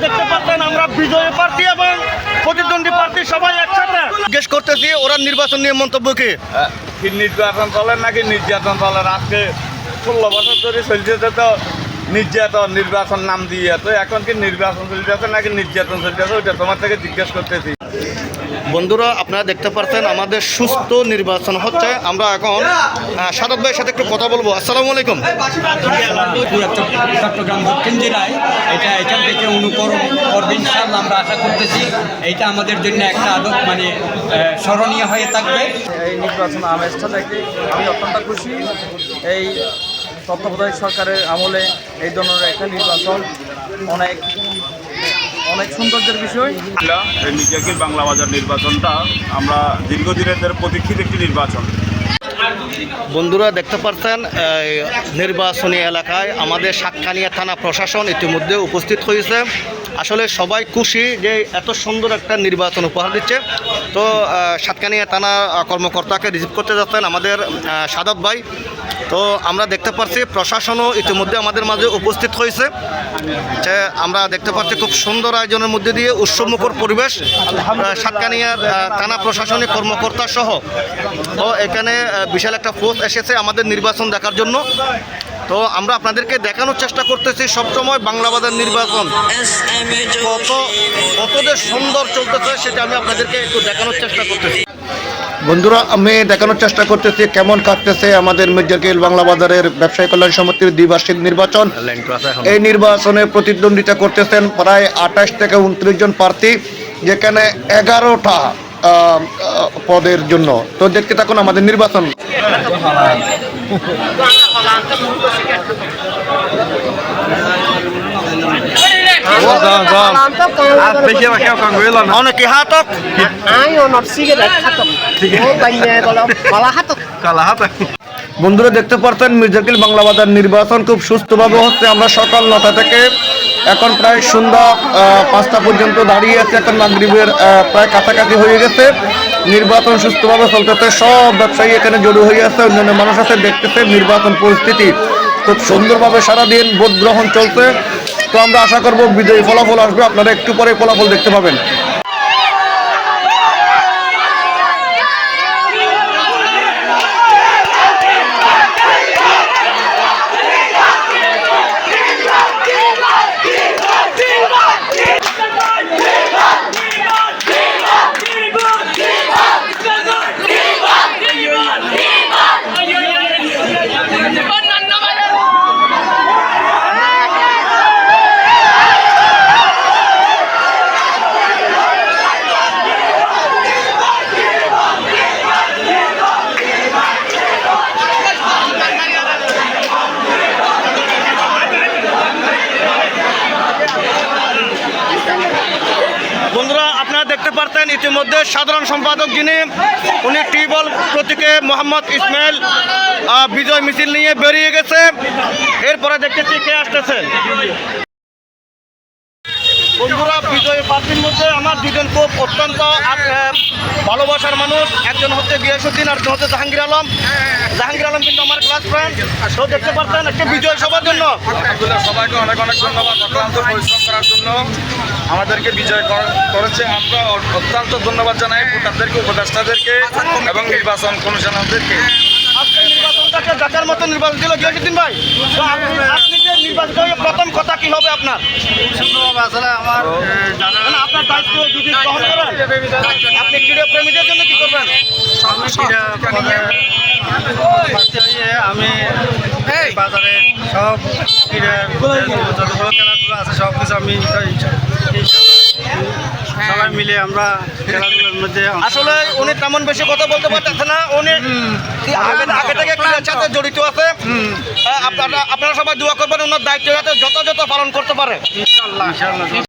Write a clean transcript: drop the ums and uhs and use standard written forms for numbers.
দেখতে পাচ্ছেন আমরা বিজয়ী প্রার্থী এবং প্রতিদ্বন্দ্বী প্রার্থী সবাই একসাথে। জিজ্ঞেস করতেছি ওরা নির্বাচন নিয়ে মন্তব্য কি? কি নির্বাচন চলেন নাকি নির্যাতন চলেন? আজকে 16 বছর ধরে চলছে তো নির্যাতন, নির্বাচন নাম দিয়ে। তো এখন কি নির্বাচন চলতেছে নাকি নির্যাতন চলতেছে, ওইটা তোমার থেকে জিজ্ঞেস করতেছি। বন্ধুরা আপনারা দেখতে পাচ্ছেন আমাদের সুস্থ নির্বাচন হচ্ছে। আমরা এখন সাদত ভাইয়ের সাথে একটু কথা বলবো। আসসালামু আলাইকুম। চট্টগ্রাম দক্ষিণ জেলায় এখান থেকে অনুকরণ করবে ইনশাআল্লাহ, আমরা আশা করতেছি। এইটা আমাদের জন্য একটা মানে স্মরণীয় হয়ে থাকবে। এই নির্বাচন আমেজটা দেখে আমি অত্যন্ত খুশি। এই তত্ত্বাবধায়ক সরকারের আমলে এই ধরনের একটা নির্বাচন অনেক সৌন্দর্যের বিষয়। এই মির্জাকিল বাংলা বাজার নির্বাচনটা আমরা দীর্ঘদিনের প্রতীক্ষিত একটি নির্বাচন। বন্ধুরা দেখতে পাচ্ছেন নির্বাচনী এলাকায় আমাদের সাতকানিয়া থানা প্রশাসন ইতিমধ্যে উপস্থিত হয়েছে। আসলে সবাই খুশি যে এত সুন্দর একটা নির্বাচন উপহার দিচ্ছে। তো সাতকানিয়া থানা কর্মকর্তাকে রিসিভ করতে যাচ্ছেন আমাদের সাদত ভাই। তো আমরা দেখতে পাচ্ছি প্রশাসনও ইতিমধ্যে আমাদের মাঝে উপস্থিত হয়েছে। যে আমরা দেখতে পাচ্ছি খুব সুন্দর আয়োজনের মধ্যে দিয়ে উৎসবমুখর পরিবেশ। সাতকানিয়ার থানা প্রশাসনিক কর্মকর্তা সহ তো এখানে বিশাল একটা ফোর্স এসেছে আমাদের নির্বাচন দেখার জন্য। তো আমরা আপনাদেরকে দেখানোর চেষ্টা করতেছি সবসময় বাংলা বাজার নির্বাচন কত যে সুন্দর চলতেছে সেটা আমি আপনাদেরকে একটু দেখানোর চেষ্টা করতেছি। বন্ধুরা আমি দেখানোর চেষ্টা করতেছি কেমন কাটতেছে আমাদের মির্জাকিল বাংলা বাজারের ব্যবসায়ী কল্যাণ সমিতির দ্বিবার্ষিক নির্বাচন। এই নির্বাচনে প্রতিদ্বন্দ্বিতা করতেছেন প্রায় 28 থেকে 29 জন প্রার্থী, যেখানে 11টা পদের জন্য। তো দেখতে থাকুন আমাদের নির্বাচন। অনেকে হাতক বন্ধুরা দেখতে পারতেন মির্জাকিল বাংলা বাজার নির্বাচন খুব সুস্থভাবে হচ্ছে। আমরা সকাল 9টা থেকে এখন প্রায় সন্ধ্যা 5টা পর্যন্ত দাঁড়িয়ে আছে। এখন মাগরিবের প্রায় কাছাকাছি হয়ে গেছে। নির্বাচন সুস্থভাবে চলতেছে। সব ব্যবসায়ী এখানে জড়ো হয়ে আছে, অন্যান্য মানুষ আছে, দেখতেছে নির্বাচন পরিস্থিতি খুব সুন্দরভাবে সারাদিন ভোট গ্রহণ চলছে। তো আমরা আশা করব বিজয়ী ফলাফল আসবে, আপনারা একটু পরে ফলাফল দেখতে পাবেন। বন্ধুরা আপনারা দেখতে পারতেন ইতিমধ্যে সাধারণ সম্পাদক যিনি উনি টিউবওয়েল প্রতীকে মোহাম্মদ ইসমাইল বিজয় মিছিল নিয়ে বেরিয়ে গেছে। এরপরে দেখতেছি কে আসতেছে। বন্ধুরা বিজয়ী প্রার্থীর মধ্যে আমার দুজন খুব অত্যন্ত ভালোবাসার মানুষ। একজন হচ্ছে গিয়াসউদ্দিন, আরেকজন হচ্ছে জাহাঙ্গীর আলম। জাহাঙ্গীর আলম কিন্তু আমার ক্লাস ফ্রেন্ড। তো দেখতে পাচ্ছেন একটা বিজয় সবার জন্য সবাইকে অনেক ধন্যবাদ অক্লান্ত পরিশ্রম করার জন্য আমাদেরকে বিজয় করেছে। আমরা অত্যন্ত ধন্যবাদ জানাই ভোটারদেরকে, উপদেষ্টাদেরকে এবং নির্বাচন কমিশনারদেরকে। আজকে নির্বাচনটাকে দেখার মতো নির্বাচন ছিল গিয়াসউদ্দিন ভাই। তো আপনি যে নির্বাচন প্রথম কথা কি হবে আপনার? সুন্দরভাবে আসলে আমার আপনার দায়িত্ব যদি গ্রহণ করেন আপনি ক্রীড়া প্রেমীদের জন্য কি করবেন? আমি বাজারে সব যতগুলো খেলাধুলো আছে সব কিছু আমি সবাই মিলে আমরা খেলাধুলার মধ্যে। আসলে উনি তেমন বেশি কথা বলতে পারতেছে না, উনি আগে থেকে ক্রীড়ার সাথে জড়িত আছে। আপনারা সবাই দোয়া করবেন ওনার দায়িত্ব যাতে যথাযথ পালন করতে পারে। ইনশাআল্লাহ।